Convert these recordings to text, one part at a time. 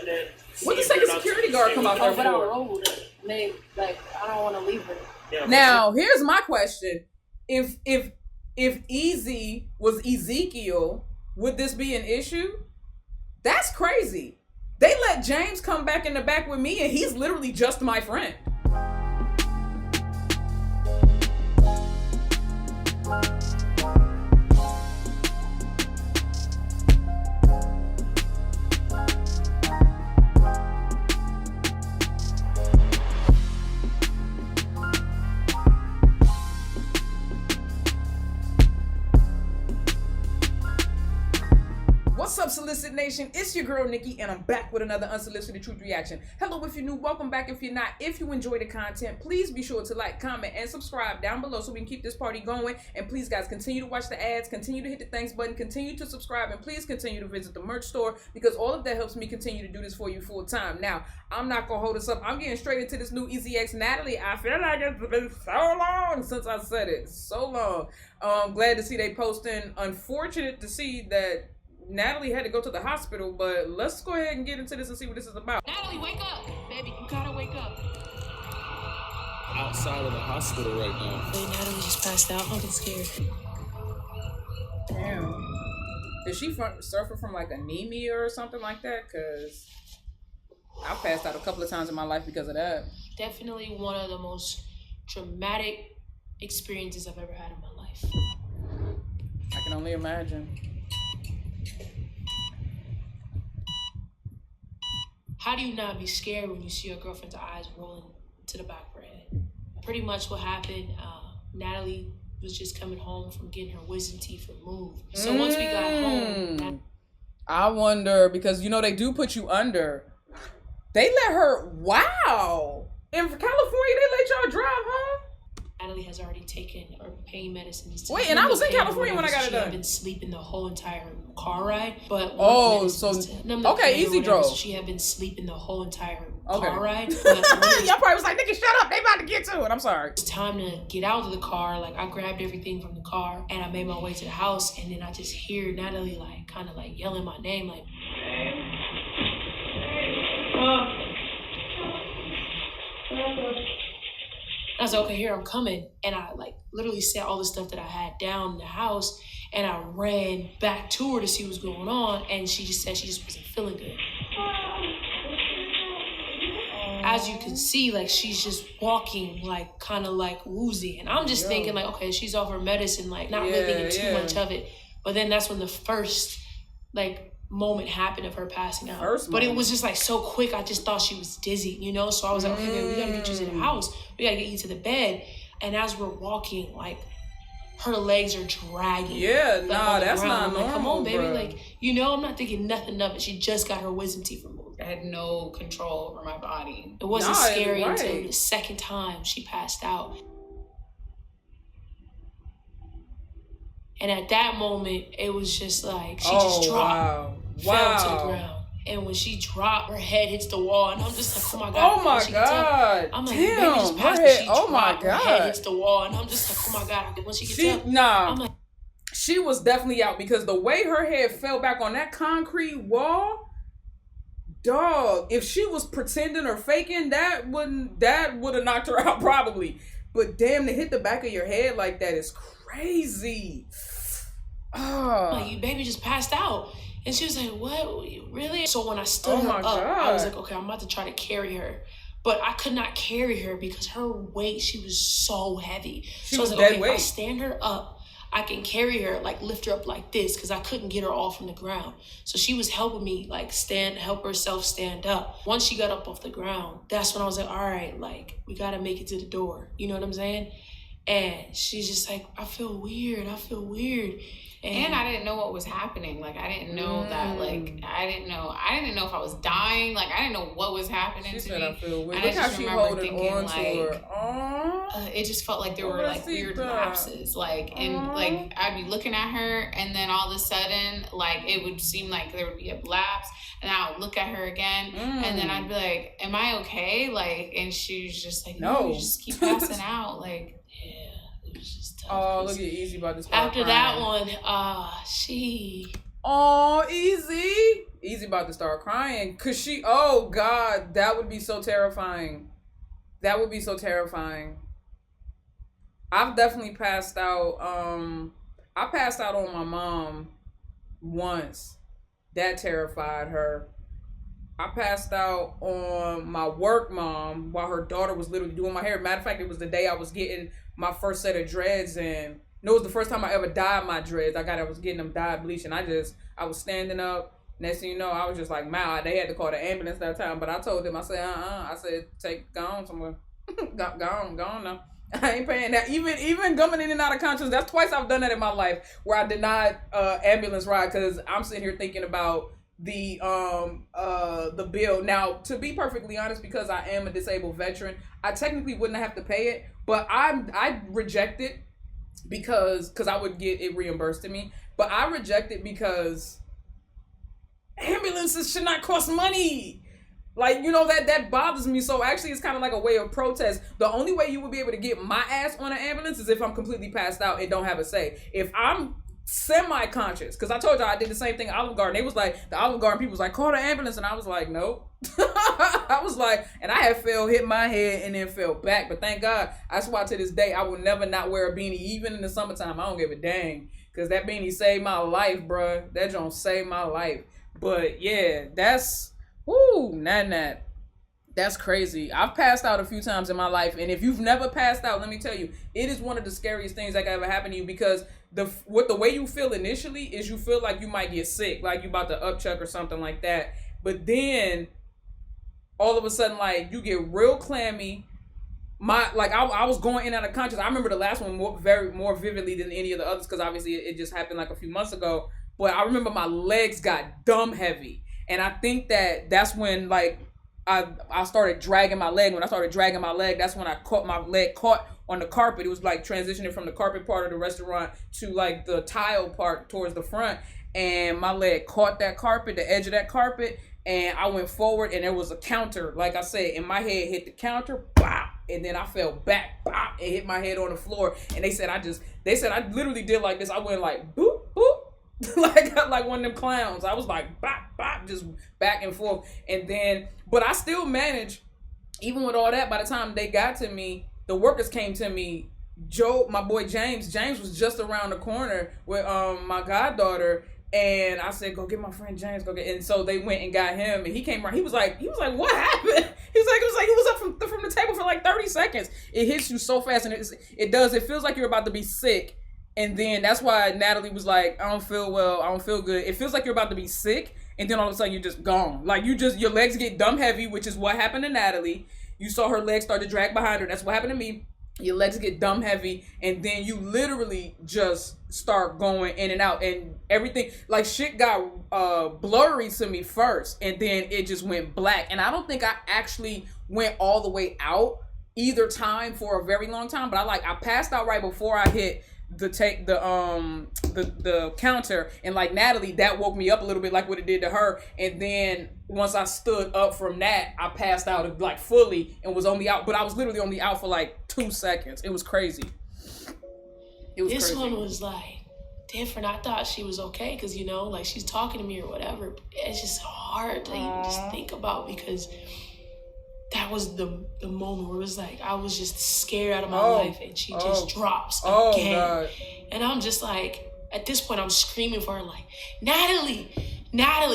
and then What the second security guard come out there But I for? roll with her. And they, like, I don't want to leave her. Yeah, Now, here's my question. If Ezee was Ezekiel, would this be an issue? That's crazy. They let James come back in the back with me, and he's literally just my friend. What's up, Solicit Nation? It's your girl, Nikki, and I'm back with another Unsolicited Truth Reaction. Hello if you're new, welcome back if you're not. If you enjoy the content, please be sure to like, comment, and subscribe down below so we can keep this party going. And please, guys, continue to watch the ads, continue to hit the thanks button, continue to subscribe, and please continue to visit the merch store because all of that helps me continue to do this for you full time. Now, I'm not going to hold us up. I'm getting straight into this new Ezee X Natalie. I feel like it's been so long since I said it. So long. Glad to see they posting. Unfortunate to see that Natalie had to go to the hospital, but let's go ahead and get into this and see what this is about. Natalie, wake up! Baby, you gotta wake up. Outside of the hospital right now. Hey, Natalie just passed out. I'm scared. Damn. Did she suffer from like anemia or something like that? Because I passed out a couple of times in my life because of that. Definitely one of the most traumatic experiences I've ever had in my life. I can only imagine. How do you not be scared when you see your girlfriend's eyes rolling to the back of her head? Pretty much what happened, Natalie was just coming home from getting her wisdom teeth removed. So once we got home... I wonder, because you know they do put you under. They let her... Wow! In California, they let y'all drive home? Natalie has already taken her pain medicines. Wait, and I was in California when I got it done. She had been sleeping the whole entire car ride, but okay, Ezee drove. So she had been sleeping the whole entire car ride. Y'all probably was like, "Nigga, shut up! They about to get to it." I'm sorry. It's time to get out of the car. Like I grabbed everything from the car and I made my way to the house, and then I just hear Natalie like kind of like yelling my name, like. I was like, okay, here I'm coming. And I like literally set all the stuff that I had down in the house and I ran back to her to see what's going on. And she just said she just wasn't feeling good. As you can see, like she's just walking like kind of like woozy. And I'm just thinking like, okay, she's off her medicine, like not really thinking too much of it. But then that's when the first like moment happened of her passing out. But it was just like so quick. I just thought she was dizzy, you know? So I was like, okay, man, we gotta get you to the house. We gotta get you to the bed. And as we're walking, like her legs are dragging. Yeah, like, nah, that's not normal. Like, come on, baby. Bro. Like, you know, I'm not thinking nothing of it. She just got her wisdom teeth removed. I had no control over my body. It wasn't scary until the second time she passed out. And at that moment, it was just like, she just dropped, fell to the ground. And when she dropped, her head hits the wall. And I'm just like, oh my God. Oh my God. I'm like, damn, baby just passed, her head, oh my God. Her head hits the wall. And I'm just like, oh my God. When she gets up, I'm like. She was definitely out because the way her head fell back on that concrete wall, dog, if she was pretending or faking, that would have knocked her out probably. But damn, to hit the back of your head like that is crazy. Like, you baby just passed out. And she was like, what? Really? So when I stood her up, I was like, okay, I'm about to try to carry her. But I could not carry her because her weight, she was so heavy. So I was like, okay, if I stand her up, I can carry her, like lift her up like this because I couldn't get her off from the ground. So she was helping me like help herself stand up. Once she got up off the ground, that's when I was like, all right, like we got to make it to the door. You know what I'm saying? And she's just like, I feel weird. And I didn't know what was happening. Like, I didn't know that, like, I didn't know if I was dying. Like, I didn't know what was happening to me. I feel weird. And I just remember thinking, like, her. It just felt like there were, like, weird lapses. Like, and, like, I'd be looking at her, and then all of a sudden, like, it would seem like there would be a lapse, and I would look at her again, and then I'd be like, am I okay? Like, and she was just like, no, you just keep passing out. Like, yeah, it was just tough. Oh, look at Ezee about this. After that one, Oh, Ezee. Ezee about to start crying. Cause she, oh God, that would be so terrifying. That would be so terrifying. I've definitely passed out. I passed out on my mom once. That terrified her. I passed out on my work mom while her daughter was literally doing my hair. Matter of fact, it was the day I was getting my first set of dreads in. No, it was the first time I ever dyed my dreads. I was getting them dyed bleach, and I was standing up. Next thing you know, I was just like, "Wow!" They had to call the ambulance that time, but I told them, I said, I said, go on somewhere, go on now. I ain't paying that. Even coming in and out of conscience, that's twice I've done that in my life where I denied ambulance ride because I'm sitting here thinking about the bill. Now, to be perfectly honest, because I am a disabled veteran, I technically wouldn't have to pay it, but I reject it because I would get it reimbursed to me. But I reject it because ambulances should not cost money. Like, that bothers me. So actually, it's kind of like a way of protest. The only way you would be able to get my ass on an ambulance is if I'm completely passed out and don't have a say. If I'm semi-conscious, because I told y'all I did the same thing at Olive Garden. They was like, the Olive Garden people was like, call the ambulance. And I was like, nope. I was like, and I had hit my head and then fell back. But thank God, that's why to this day, I will never not wear a beanie, even in the summertime. I don't give a dang. Because that beanie saved my life, bruh. That don't save my life. But yeah, that's... Woo, Nat. That's crazy. I've passed out a few times in my life, and if you've never passed out, let me tell you, it is one of the scariest things that can ever happen to you because the way you feel initially is you feel like you might get sick, like you about to upchuck or something like that. But then all of a sudden, like, you get real clammy. I was going in and out of conscious. I remember the last one more vividly than any of the others because obviously it just happened like a few months ago. But I remember my legs got dumb heavy. And I think that's when, like, I started dragging my leg. When I started dragging my leg, that's when my leg caught on the carpet. It was like transitioning from the carpet part of the restaurant to like the tile part towards the front. And my leg caught that carpet, the edge of that carpet. And I went forward and there was a counter. Like I said, and my head hit the counter, bop, and then I fell back, bop, and hit my head on the floor. And they said I literally did like this. I went like, boop, boop. like one of them clowns. I was like bop bop, just back and forth, and then but I still managed. Even with all that, by the time they got to me, the workers came to me. Joe, my boy James was just around the corner with my goddaughter, and I said, "Go get my friend James. Go get." And so they went and got him, and he came around. He was like, "What happened?" He was up from the table for like 30 seconds. It hits you so fast, and it feels like you're about to be sick. And then that's why Natalie was like, I don't feel well, I don't feel good. It feels like you're about to be sick, and then all of a sudden you're just gone. Like your legs get dumb heavy, which is what happened to Natalie. You saw her legs start to drag behind her. That's what happened to me. Your legs get dumb heavy, and then you literally just start going in and out, and everything, like shit got blurry to me first, and then it just went black. And I don't think I actually went all the way out either time for a very long time, but I passed out right before I hit the counter, and like Natalie, that woke me up a little bit, like what it did to her. And then once I stood up from that, I passed out like fully and was only out, but I was literally only out for like 2 seconds. It was crazy. This crazy. One was like different. I thought she was okay because like she's talking to me or whatever. But it's just hard to even just think about because that was the moment where it was like I was just scared out of my life, and she just drops again. God. And I'm just like, at this point, I'm screaming for her like, Natalie,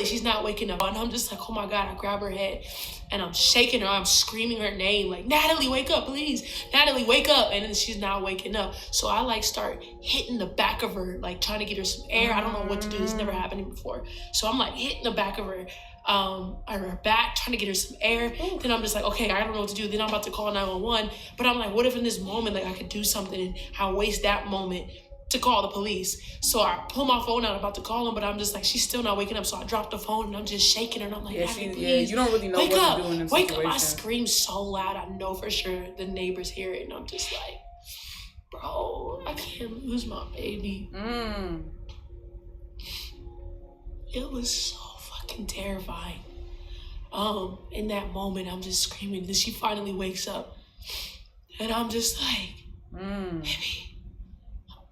she's not waking up. And I'm just like, oh my God, I grab her head and I'm shaking her. I'm screaming her name like, Natalie, wake up, please. Natalie, wake up. And then she's not waking up. So I like start hitting the back of her, like trying to get her some air. I don't know what to do. This never happened before. So I'm like hitting the back of her, on her back, trying to get her some air. Then I'm just like, okay, I don't know what to do. Then I'm about to call 911. But I'm like, what if in this moment, like I could do something and I waste that moment to call the police? So I pull my phone out, about to call them, but I'm just like, she's still not waking up. So I drop the phone and I'm just shaking her, and I'm like, please, you don't really know wake what up, to do in this wake situation. up. I scream so loud, I know for sure the neighbors hear it, and I'm just like, bro, I can't lose my baby. It was so fucking terrifying. In that moment, I'm just screaming. Then she finally wakes up, and I'm just like, baby.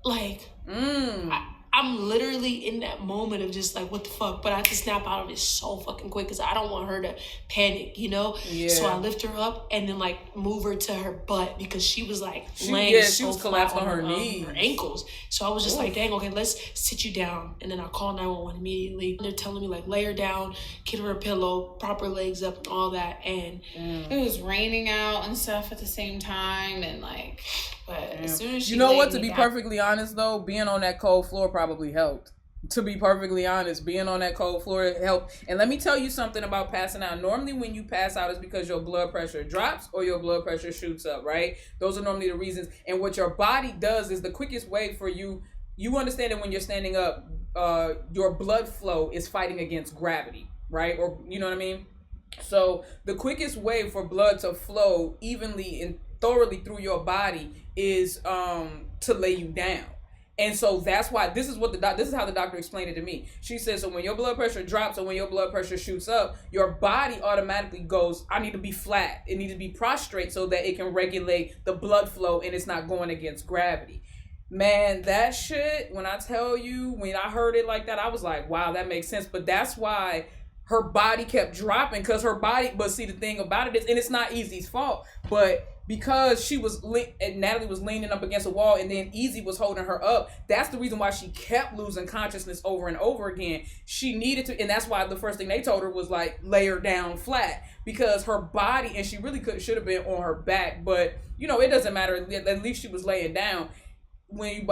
Like, I I'm literally in that moment of just like, what the fuck? But I have to snap out of it so fucking quick because I don't want her to panic, you know? Yeah. So I lift her up and then like move her to her butt because she was like laying she was collapsed on her knees. Her ankles. So I was just like, dang, okay, let's sit you down. And then I call 911 immediately. They're telling me like, lay her down, get her a pillow, prop her legs up and all that. And it was raining out and stuff at the same time. And like, but as soon as she you know what, to me be down, perfectly honest though, being on that cold floor probably helped. To be perfectly honest, being on that cold floor helped. And let me tell you something about passing out. Normally when you pass out, it's because your blood pressure drops or your blood pressure shoots up, right? Those are normally the reasons. And what your body does is the quickest way for you understand that when you're standing up, your blood flow is fighting against gravity, right? Or, you know what I mean? So the quickest way for blood to flow evenly and thoroughly through your body is to lay you down. And so that's why this is how the doctor explained it to me. She said, so when your blood pressure drops or when your blood pressure shoots up, your body automatically goes, I need to be flat. It needs to be prostrate so that it can regulate the blood flow and it's not going against gravity. Man, that shit, when I tell you, when I heard it like that, I was like, wow, that makes sense. But that's why her body kept dropping, because her body, but see, the thing about it is, and it's not Ezee's fault, but because she was, and Natalie was leaning up against a wall and then Ezee was holding her up, that's the reason why she kept losing consciousness over and over again. She needed to, and that's why the first thing they told her was like, lay her down flat, because her body, and she really should have been on her back, but you know, it doesn't matter, at least she was laying down. When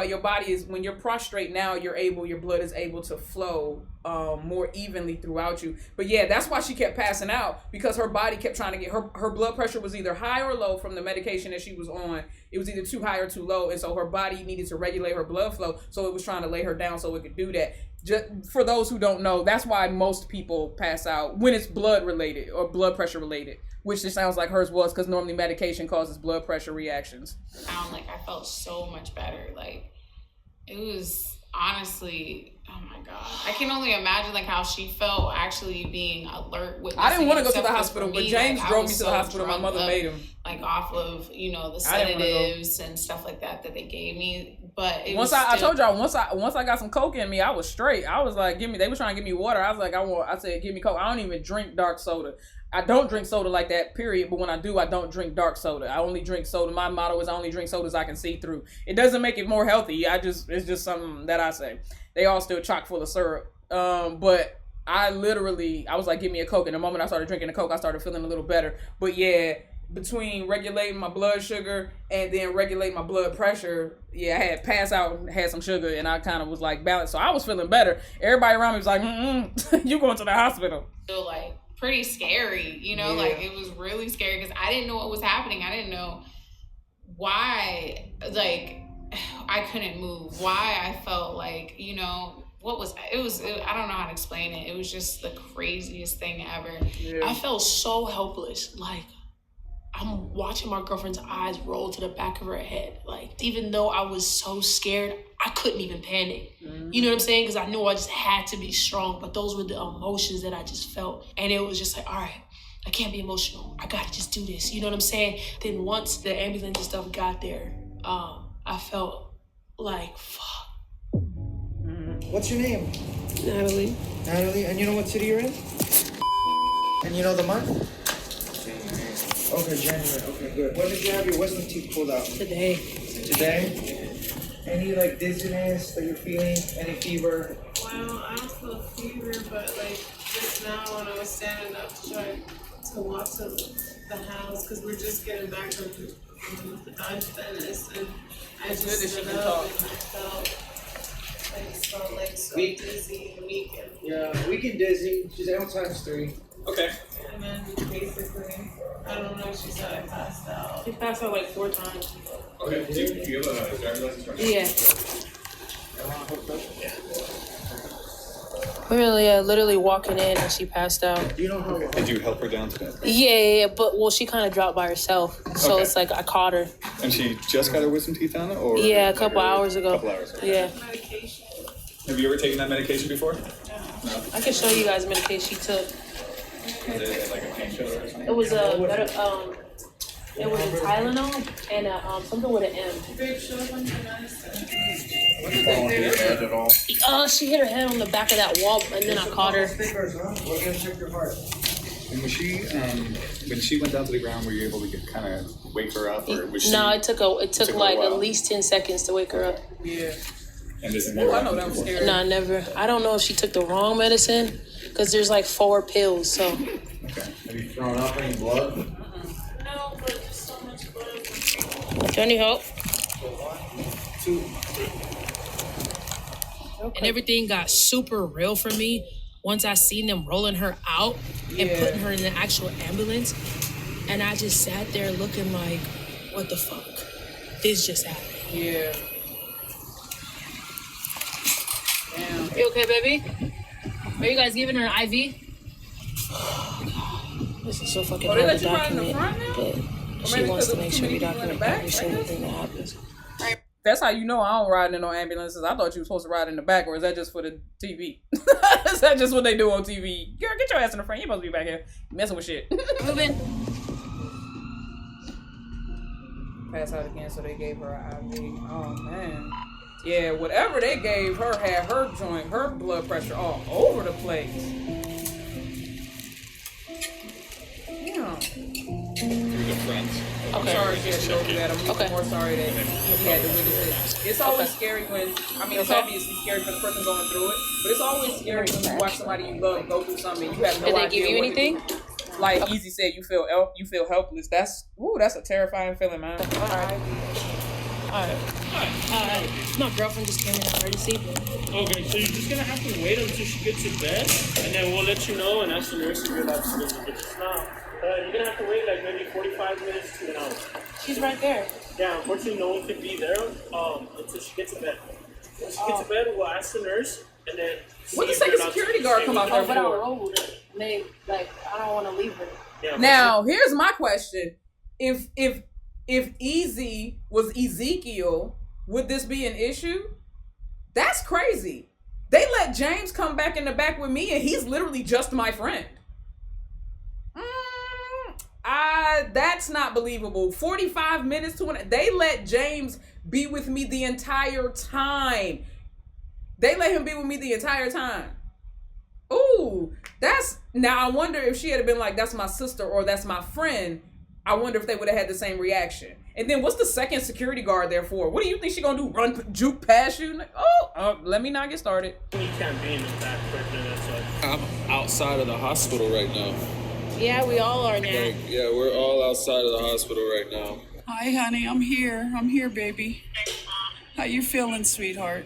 you're prostrate now, your blood is able to flow more evenly throughout you. But yeah, that's why she kept passing out, because her body kept trying to get her blood pressure was either high or low from the medication that she was on. It was either too high or too low, and so her body needed to regulate her blood flow, so it was trying to lay her down so it could do that. Just for those who don't know, that's why most people pass out when it's blood related or blood pressure related, which it sounds like hers was, because normally medication causes blood pressure reactions. I felt so much better. Like, it was honestly, oh my God. I can only imagine like how she felt actually being alert with. I didn't want to go to the hospital, but James drove me to the hospital. My mother made him. Like off of, the sedatives and stuff like that they gave me. But I told y'all, once I got some Coke in me, I was straight. I was like, they were trying to give me water. I was like, I said, give me Coke. I don't even drink dark soda. I don't drink soda like that, period. But when I do, I don't drink dark soda. I only drink soda. My motto is I only drink sodas I can see through. It doesn't make it more healthy. It's just something that I say. They all still chock full of syrup. But I was like, give me a Coke. And the moment I started drinking the Coke, I started feeling a little better. But yeah, between regulating my blood sugar and then regulating my blood pressure, I had passed out and had some sugar, and I kind of was like balanced. So I was feeling better. Everybody around me was like, you going to the hospital. Still like pretty scary, like it was really scary because I didn't know what was happening. I didn't know why, like, I couldn't move, why I felt like, what was it was I don't know how to explain it. It was just the craziest thing ever. I felt so helpless. Like, I'm watching my girlfriend's eyes roll to the back of her head. Like, even though I was so scared, I couldn't even panic. Mm-hmm. You know what I'm saying? Because I knew I just had to be strong. But those were the emotions that I just felt. And it was just like, all right, I can't be emotional. I got to just do this. You know what I'm saying? Then once the ambulance and stuff got there, I felt like, fuck. Mm-hmm. What's your name? Natalie. Natalie, and you know what city you're in? And you know the month? Okay, January. Okay, good. When did you have your wisdom teeth pulled out? Today. Today? Any dizziness that you're feeling? Any fever? Well, I don't feel fever, but just now when I was standing up to try to walk to the house, because we're just getting back from the dentist, and I just stood up and I felt like so dizzy and weak. Yeah, weak and dizzy. She's L times 3. Okay. And then basically, I don't know, she said I passed out. She passed out 4 times. Okay, do you have a driver's license right now? Yeah. We were literally walking in and she passed out. You know her. Okay. Did you help her down today? Yeah, but she kind of dropped by herself. So Okay. it's like I caught her. And she just got her wisdom teeth on, or? Yeah, a couple hours ago. Yeah. Medication. Have you ever taken that medication before? No. I can show you guys the medication she took. Is it like a painkiller or something? It was It was a Tylenol and something with an M. Babe, show up on your medicine. She hit her head on the back of that wall, and then I caught her. Stickers, huh? We're gonna check your heart. And was she, when she went down to the ground, were you able to kind of wake her up, or was she? No, it took like a at least 10 seconds to wake her up. Yeah. And this is Oh, I know that was scary. No, never. I don't know if she took the wrong medicine, because there's like 4 pills. So. Okay. Have you thrown up any blood? No, but just so much blood. Do you need help? 1, 2. And everything got super real for me once I seen them rolling her out and putting her in the actual ambulance. And I just sat there looking like, what the fuck? This just happened. Yeah. Damn. You okay, baby? Are you guys giving her an IV? This is so fucking Oh, they hard let to you ride in the document. front now? But she maybe wants to because make too sure we many people in the document back, every I single guess. thing that happens. That's how you know I don't ride in no ambulances. I thought you were supposed to ride in the back, or is that just for the TV? Is that just what they do on TV? Girl, get your ass in the front. You're supposed to be back here. You messing with shit. Moving. Pass out again, so they gave her an IV. Oh, man. Yeah, whatever they gave her had her joint, her blood pressure all over the place. Yeah. Good friends. I'm sorry she had to go through that. I'm even more sorry that he had to witness it. It's always scary when, I mean, it's obviously scary for the person going through it, but it's always scary when you watch somebody you love go through something and you have no idea. Did they give you anything? Like Ezee said, you feel helpless. That's a terrifying feeling, man. Alright. My girlfriend just came in already this evening. Okay, so you're just gonna have to wait until she gets to bed, and then we'll let you know and ask the nurse if you're allowed to visit. But just now, you're gonna have to wait like maybe 45 minutes to an hour. She's right there. Yeah, unfortunately, no one could be there until she gets to bed. When she gets to bed, we'll ask the nurse, and then. What the second security guard come out there But I for? rolled. And they I don't want to leave her. Yeah, Now, here's my question: If Ezee was Ezekiel, would this be an issue? That's crazy. They let James come back in the back with me, and he's literally just my friend. That's not believable. 45 minutes to an. They let James be with me the entire time. They let him be with me the entire time. Ooh, now I wonder if she had been like, that's my sister or that's my friend. I wonder if they would have had the same reaction. And then what's the second security guard there for? What do you think she gonna do? Run, juke past you? Like, let me not get started. You can't be in the back right there, that's why. I'm outside of the hospital right now. Yeah, we all are now. Yeah, we're all outside of the hospital right now. Hi, honey. I'm here. I'm here, baby. How you feeling, sweetheart?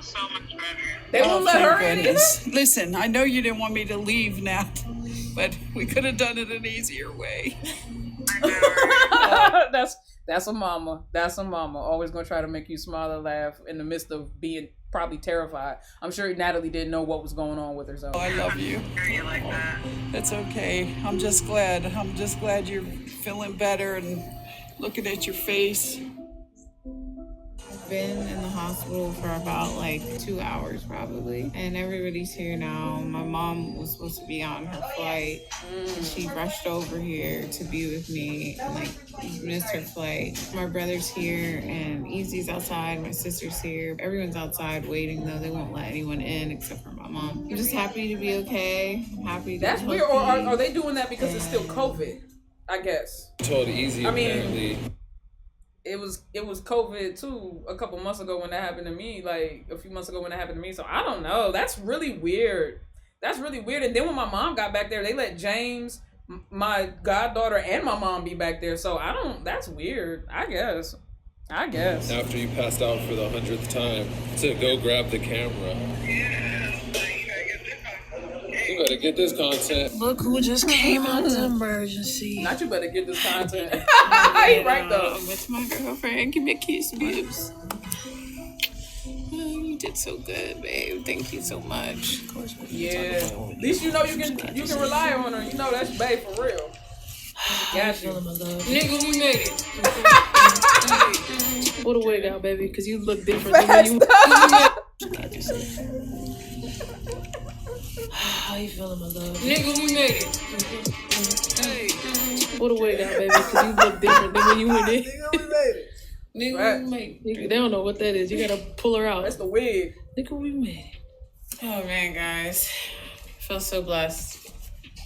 So much better. They won't let her in either? Listen, I know you didn't want me to leave, Nat, but we could have done it an easier way. That's a mama. That's a mama. Always gonna try to make you smile and laugh in the midst of being probably terrified. I'm sure Natalie didn't know what was going on with herself. Oh, I love you. You like that? It's okay. I'm just glad you're feeling better and looking at your face. Been in the hospital for about like 2 hours probably, and everybody's here now. My mom was supposed to be on her flight and she rushed over here to be with me and like missed her flight. My brother's here and Ezee's outside, my sister's here. Everyone's outside waiting though. They won't let anyone in except for my mom. I'm just happy to be okay. I'm happy to That's be weird. Or healthy. are they doing that because it's still COVID? I guess. I told Ezee I mean, apparently. It was COVID too a couple months ago when that happened to me, like a few months ago when that happened to me. So I don't know. That's really weird. And then when my mom got back there, they let James, my goddaughter, and my mom be back there. So that's weird. I guess. After you passed out for the 100th time to go grab the camera. You better get this content. Look who just came out the emergency. Not you better get this content. You right though. I'm with my girlfriend. Give me a kiss, boobs. You did so good, babe. Thank you so much. Of course. Yeah. At least you know you can rely on her. You know that's babe for real. Got you. Nigga, we made it. Pull the wig out, baby, because you look different than when you. How you feeling, my love? Nigga, we made it. Pull the wig out, baby, because you look different than when you went in. Nigga, we made it. Nigga, we made it. They don't know what that is. You gotta pull her out. That's the wig. Nigga, we made it. Oh man, guys, I feel so blessed.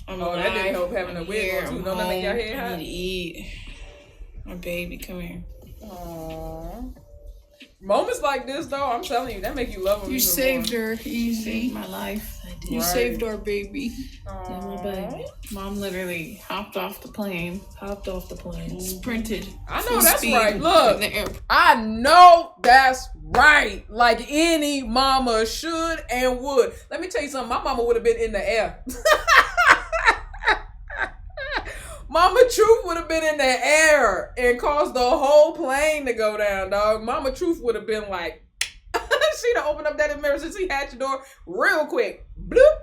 I'm that alive. didn't help having a wig on too. Don't that make your head hot? I need to eat. My baby, come here. Aww. Moments like this, though, I'm telling you, that make you love them. You saved her, Ezee. My life. I did. You saved our baby. My baby. Mom literally hopped off the plane. Sprinted. I know Full that's speed right. in Look, the airport. I know that's right. Like any mama should and would. Let me tell you something. My mama would have been in the air. Mama Truth would have been in the air and caused the whole plane to go down, dog. Mama Truth would have been like, she'd have opened up that emergency hatch door real quick. Bloop.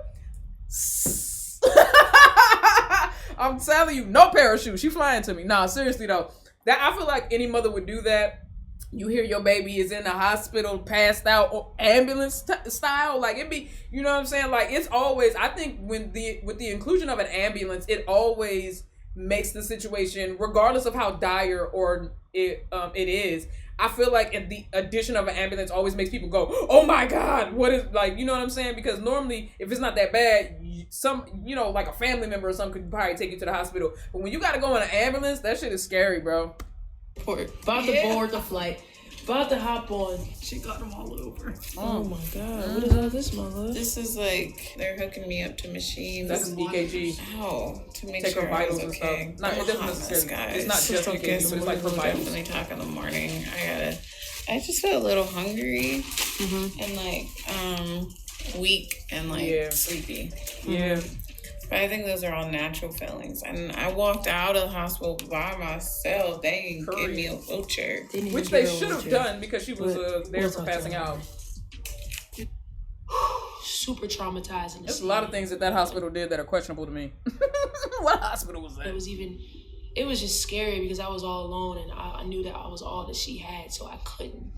I'm telling you, no parachute. She flying to me. Nah, seriously though. That I feel like any mother would do that. You hear your baby is in the hospital, passed out, or ambulance style. Like it be, you know what I'm saying? Like it's always. I think with the inclusion of an ambulance, it always makes the situation, regardless of how dire or it is. I feel like the addition of an ambulance always makes people go, "Oh my God, what is like?" You know what I'm saying? Because normally, if it's not that bad, like a family member or something could probably take you to the hospital. But when you got to go in an ambulance, that shit is scary, bro. About to board the flight. About to hop on. She got them all over. Oh my God. What is all this, my love? This is like, they're hooking me up to machines. That's an EKG. Oh, to make Take sure her vitals I and was okay. stuff. Not, it doesn't necessarily. It's not just EKG, but it's like for vitals. Definitely talk in the morning. I just feel a little hungry and like weak and like sleepy. Yeah. But I think those are all natural feelings. And I walked out of the hospital by myself. They didn't give me a wheelchair. Which they should have done because she was there for passing out. Super traumatizing. There's a lot of things that hospital did that are questionable to me. What hospital was that? It was just scary because I was all alone and I knew that I was all that she had, so I couldn't,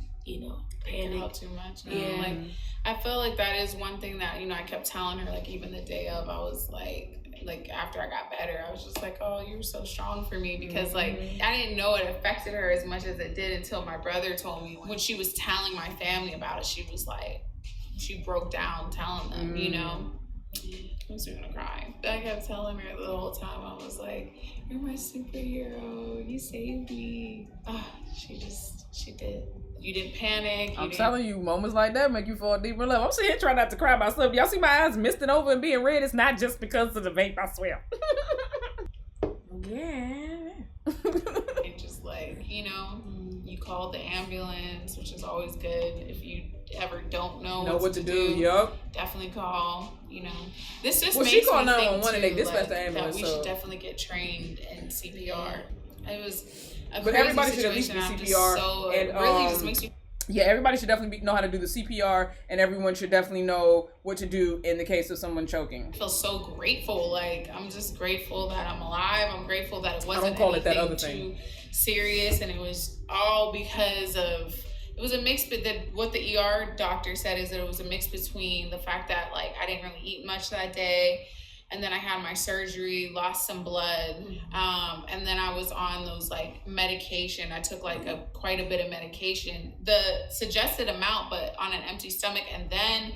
panic Out too much. Yeah. Like, I feel like that is one thing that, I kept telling her, like, even the day of, I was like after I got better, I was just like, oh, you were so strong for me, because like I didn't know it affected her as much as it did until my brother told me. When she was telling my family about it, she was like, she broke down telling them, I'm still gonna cry. I kept telling her the whole time, I was like, you're my superhero, you saved me. She did. You didn't panic. I'm telling you, moments like that make you fall deeper in love. I'm sitting here trying not to cry myself. Y'all see my eyes misting over and being red? It's not just because of the vape, I swear. Yeah. It just like, you call the ambulance, which is always good. If you ever don't know what to do, definitely call. This just makes she called me think 911 and they too, dispatched the ambulance. that we should definitely get trained in CPR. It was a But crazy everybody should at least do situation. CPR. It really just makes you. Yeah, everybody should definitely know how to do the CPR, and everyone should definitely know what to do in the case of someone choking. I feel so grateful. Like, I'm just grateful that I'm alive. I'm grateful that it wasn't anything too serious, and it was all because of. It was a mix, but what the ER doctor said is that it was a mix between the fact that like I didn't really eat much that day, and then I had my surgery, lost some blood, and then I was on those like medication. I took like quite a bit of medication, the suggested amount, but on an empty stomach. And then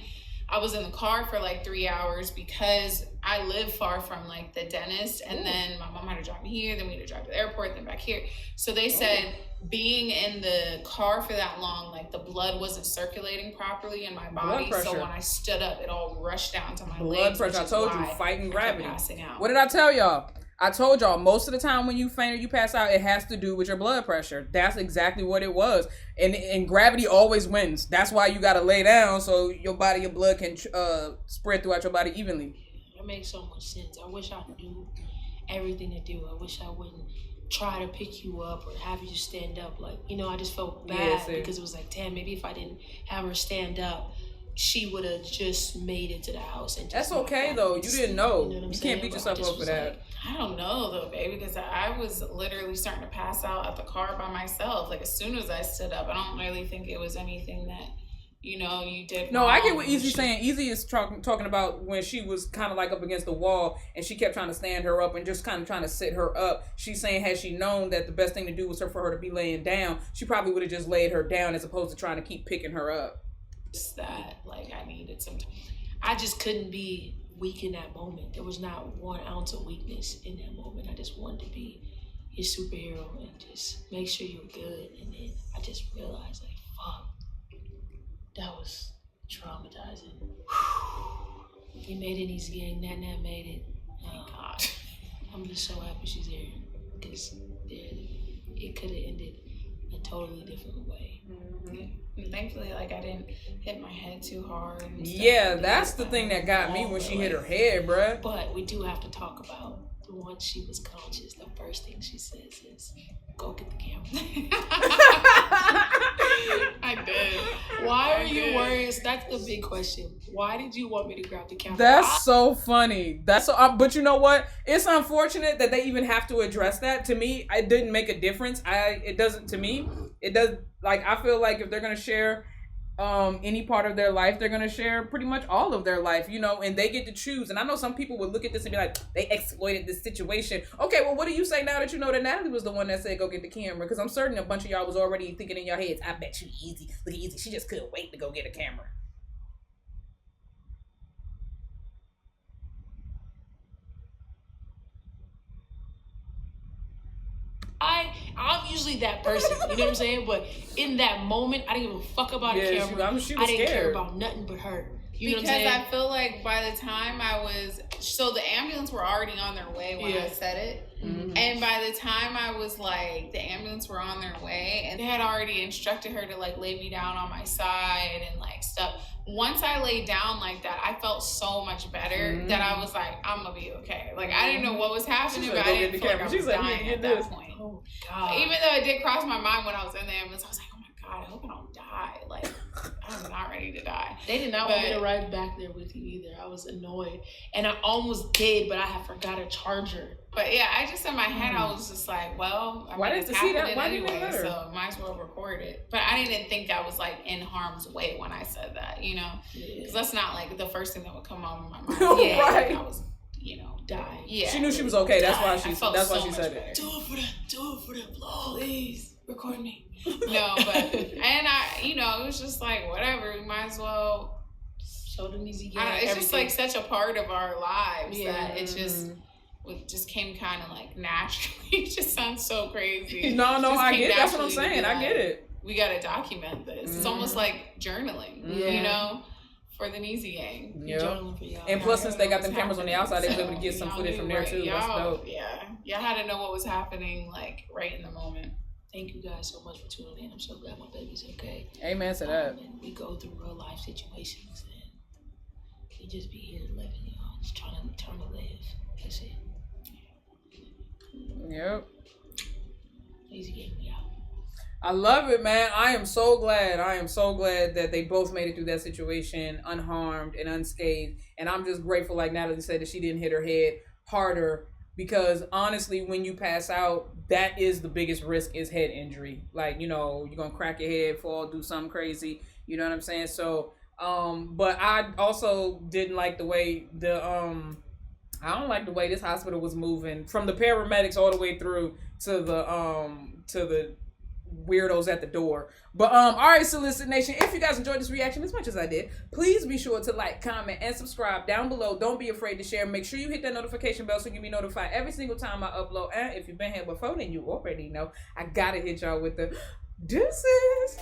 I was in the car for like 3 hours because I live far from like the dentist, and then my mom had to drive me here, then we had to drive to the airport, then back here. So they said being in the car for that long, like the blood wasn't circulating properly in my body. So when I stood up, it all rushed down to my legs. Blood pressure. I told you, fighting gravity. Passing out. What did I tell y'all? I told y'all most of the time when you faint or you pass out, it has to do with your blood pressure. That's exactly what it was. And gravity always wins. That's why you got to lay down so your blood can spread throughout your body evenly. It makes so much sense. I wish I could do everything to do. I wish I wouldn't try to pick you up or have you stand up. Like, I just felt bad because it was like, damn, maybe if I didn't have her stand up, she would have just made it to the house. And just that's okay though. You didn't know. You can't beat yourself up for that. Like, I don't know though, baby, because I was literally starting to pass out at the car by myself. Like as soon as I stood up, I don't really think it was anything that You know, you did. No, I get what Ezee's saying. Ezee is talking about when she was kind of like up against the wall and she kept trying to stand her up and just kind of trying to sit her up. She's saying had she known that the best thing to do was for her to be laying down, she probably would have just laid her down as opposed to trying to keep picking her up. It's that, like, I needed some time. I just couldn't be weak in that moment. There was not 1 ounce of weakness in that moment. I just wanted to be your superhero and just make sure you were good. And then I just realized, like, fuck. That was traumatizing. You made it, Ezee gang. Nat made it. Thank God. I'm just so happy she's here because it could have ended a totally different way. And thankfully, like, I didn't hit my head too hard. And Yeah, that's the thing that got me when she hit her head, bruh. But we do have to talk about once she was conscious, the first thing she says is, "Go get the camera." I did. Why are you worried? That's the big question. Why did you want me to grab the camera? That's so funny. That's so. But you know what? It's unfortunate that they even have to address that. To me, it didn't make a difference. It doesn't. To me, it does. Like, I feel like if they're gonna share any part of their life, they're gonna share pretty much all of their life, you know, and they get to choose. And I know some people would look at this and be like, they exploited this situation. Okay, well, what do you say now that you know that Natalie was the one that said go get the camera? Because I'm certain a bunch of y'all was already thinking in your heads, I bet you Ezee, look at Ezee, she just couldn't wait to go get a camera. I'm usually that person, you know what I'm saying? But in that moment, I didn't give a fuck about a camera. She I was didn't scared. care about nothing but her. You know what I'm Because saying? I feel like by the time the ambulance were already on their way when I said it. Mm-hmm. And by the time I was like, the ambulance were on their way and they had already instructed her to like lay me down on my side and like stuff. Once I laid down like that, I felt so much better that I was like, I'm gonna be okay. Like, I didn't know what was happening, but I didn't feel like I was dying at that point. Oh, God. Even though it did cross my mind when I was in the ambulance, I was like, oh my God, I hope I don't die. Like, I'm not ready to die. They did not want me to ride back there with you either. I was annoyed. And I almost did, but I had forgot a charger. But yeah, I just in my head, I was just like, well, I mean, it's happening anyway, so might as well record it. But I didn't think I was like in harm's way when I said that, you know? Because that's not like the first thing that would come on my mind. Yeah, right. I was, you know, dying. Yeah. She knew she was okay. That's why she said it. Do it for the vlog. Please, record me. No, but, and I, you know, it was just like, whatever, we might as well. Show them Ezee gang. It's just like such a part of our lives that it just came kind of like naturally. It just sounds so crazy. No, I get it. That's what I'm saying. I get it. We got to document this. It's almost like journaling, you know, for the Ezee gang. Yeah. And plus, since they got them cameras on the outside, they was able to get some footage from there too. That's dope. Yeah. Y'all had to know what was happening like right in the moment. Thank you guys so much for tuning in. I'm so glad my baby's okay. Amen to that. And we go through real life situations and we just be here living, y'all. Just trying to live. That's it. Yep. Ezee gang me out. I love it, man. I am so glad that they both made it through that situation unharmed and unscathed. And I'm just grateful, like Natalie said, that she didn't hit her head harder. Because honestly, when you pass out, that is the biggest risk, is head injury. Like, you know, you're going to crack your head, fall, do something crazy. You know what I'm saying? So, but I also didn't like the way I don't like the way this hospital was moving, from the paramedics all the way through to the weirdos at the door. But all right, Solicit Nation, if you guys enjoyed this reaction as much as I did, please be sure to like, comment, and subscribe down below. Don't be afraid to share. Make sure you hit that notification bell so you can be notified every single time I upload. And if you've been here before, then you already know I gotta hit y'all with the deuces.